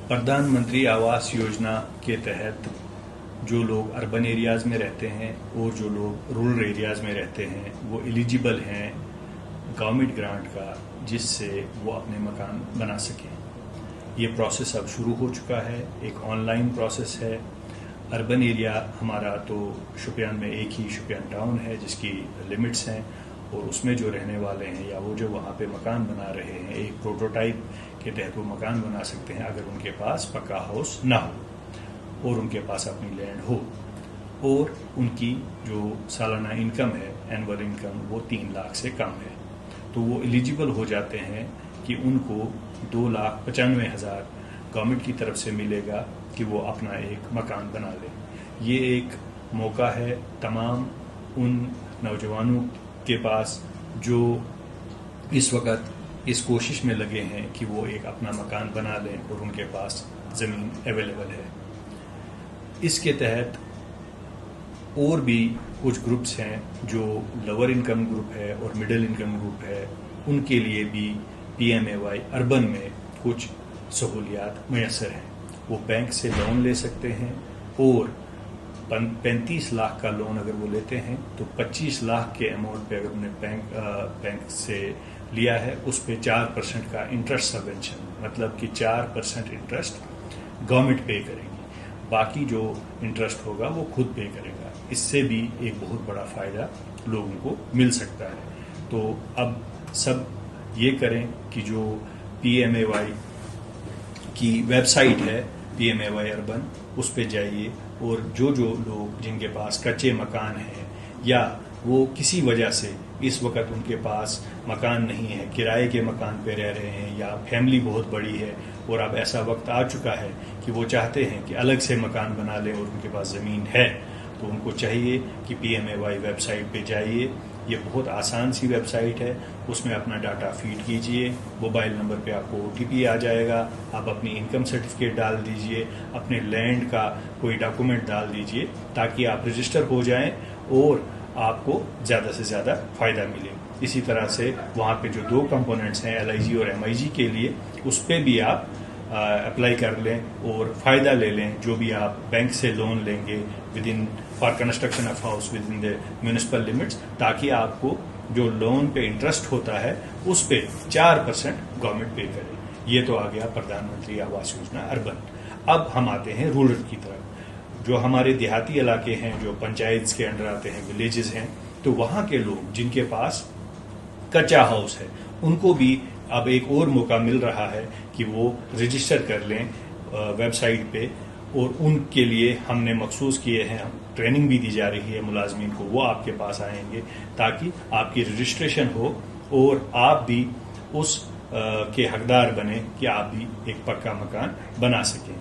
प्रधान मंत्री आवास योजना के तहत जो लोग अर्बन एरियाज़ में रहते हैं और जो लोग रूरल एरियाज़ में रहते हैं वो एलिजिबल हैं गवर्नमेंट ग्रांट का, जिससे वो अपने मकान बना सकें। ये प्रोसेस अब शुरू हो चुका है, एक ऑनलाइन प्रोसेस है। अर्बन एरिया हमारा तो शोपियान में एक ही शोपियान टाउन है जिसकी लिमिट्स हैं, और उसमें जो रहने वाले हैं या वो जो वहाँ पे मकान बना रहे हैं, एक प्रोटोटाइप के तहत वो मकान बना सकते हैं अगर उनके पास पक्का हाउस ना हो और उनके पास अपनी लैंड हो, और उनकी जो सालाना इनकम है, एनुअल इनकम, वो 3 लाख से कम है, तो वो एलिजिबल हो जाते हैं कि उनको 2,95,000 गवर्नमेंट की तरफ से मिलेगा कि वो अपना एक मकान बना लें। ये एक मौका है तमाम उन नौजवानों के पास जो इस वक्त इस कोशिश में लगे हैं कि वो एक अपना मकान बना लें और उनके पास ज़मीन अवेलेबल है। इसके तहत और भी कुछ ग्रुप्स हैं जो लोअर इनकम ग्रुप है और मिडिल इनकम ग्रुप है, उनके लिए भी PMAY अर्बन में कुछ सहूलियात मैसर हैं। वो बैंक से लोन ले सकते हैं और 35 लाख का लोन अगर वो लेते हैं तो 25 लाख के अमाउंट पे अगर उन्हें बैंक से लिया है उस पे 4% का इंटरेस्ट सबवेंशन, मतलब कि 4% इंटरेस्ट गवर्नमेंट पे करेगी, बाकी जो इंटरेस्ट होगा वो खुद पे करेगा। इससे भी एक बहुत बड़ा फ़ायदा लोगों को मिल सकता है। तो अब सब ये करें कि जो PMAY की वेबसाइट है PMAY अर्बन, उस पे जाइए और जो लोग जिनके पास कच्चे मकान हैं या वो किसी वजह से इस वक्त उनके पास मकान नहीं है, किराए के मकान पे रह रहे हैं या फैमिली बहुत बड़ी है और अब ऐसा वक्त आ चुका है कि वो चाहते हैं कि अलग से मकान बना लें और उनके पास ज़मीन है, तो उनको चाहिए कि PMAY वेबसाइट पे जाइए। ये बहुत आसान सी वेबसाइट है, उसमें अपना डाटा फीड कीजिए, मोबाइल नंबर पे आपको OTP आ जाएगा, आप अपनी इनकम सर्टिफिकेट डाल दीजिए, अपने लैंड का कोई डॉक्यूमेंट डाल दीजिए ताकि आप रजिस्टर हो जाएं और आपको ज़्यादा से ज़्यादा फ़ायदा मिले। इसी तरह से वहाँ पे जो 2 कंपोनेंट्स हैं LIG और MIG के लिए, उस पर भी आप अप्लाई कर लें और फ़ायदा ले लें जो भी आप बैंक से लोन लेंगे with in for construction of house with in the municipal limits, ताकि आपको जो लोन पे इंटरेस्ट होता है उस पे 4% गवर्नमेंट पे करे। ये तो आ गया प्रधानमंत्री आवास योजना अर्बन। अब हम आते हैं रूरल की तरफ। जो हमारे देहाती इलाके हैं, जो पंचायत के अंडर आते हैं, विलेजेस हैं, तो वहाँ के लोग जिनके पास कच्चा हाउस है उनको भी अब एक और मौका मिल रहा है कि वो रजिस्टर कर लें वेबसाइट पे, और उनके लिए हमने मखसूस किए हैं, ट्रेनिंग भी दी जा रही है मुलाजमीन को, वो आपके पास आएंगे ताकि आपकी रजिस्ट्रेशन हो और आप भी उस के हकदार बने कि आप भी एक पक्का मकान बना सकें।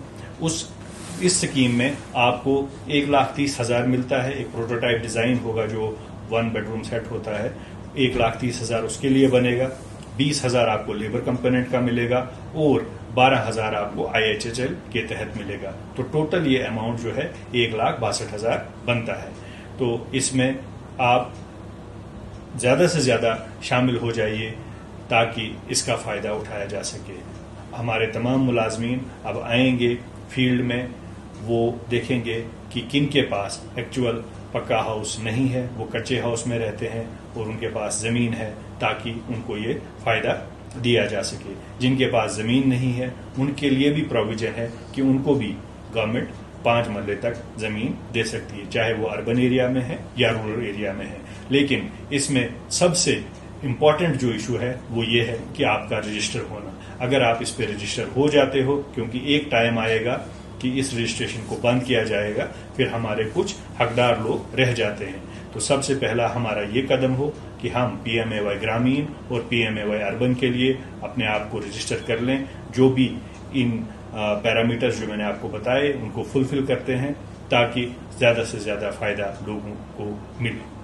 इस स्कीम में आपको 1,30,000 मिलता है। एक प्रोटोटाइप डिज़ाइन होगा जो 1 बेडरूम सेट होता है, 1,30,000 उसके लिए बनेगा, 20,000 आपको लेबर कंपोनेंट का मिलेगा और 12,000 आपको IHHL के तहत मिलेगा। तो टोटल ये अमाउंट जो है 1,62,000 बनता है। तो इसमें आप ज़्यादा से ज़्यादा शामिल हो जाइए ताकि इसका फ़ायदा उठाया जा सके। हमारे तमाम मुलाजमीन अब आएंगे फील्ड में, वो देखेंगे कि किन के पास एक्चुअल पक्का हाउस नहीं है, वो कच्चे हाउस में रहते हैं और उनके पास ज़मीन है, ताकि उनको ये फ़ायदा दिया जा सके। जिनके पास ज़मीन नहीं है उनके लिए भी प्रोविज़न है कि उनको भी गवर्नमेंट 5 मरले तक ज़मीन दे सकती है, चाहे वो अर्बन एरिया में है या रूरल एरिया में है। लेकिन इसमें सबसे इम्पॉर्टेंट जो इशू है वो ये है कि आपका रजिस्टर होना। अगर आप इस पर रजिस्टर हो जाते हो, क्योंकि एक टाइम आएगा कि इस रजिस्ट्रेशन को बंद किया जाएगा, फिर हमारे कुछ हकदार लोग रह जाते हैं। तो सबसे पहला हमारा ये कदम हो कि हम PMAY ग्रामीण और PMAY अर्बन के लिए अपने आप को रजिस्टर कर लें। जो भी इन पैरामीटर्स जो मैंने आपको बताए उनको फुलफिल करते हैं ताकि ज़्यादा से ज़्यादा फ़ायदा लोगों को मिले।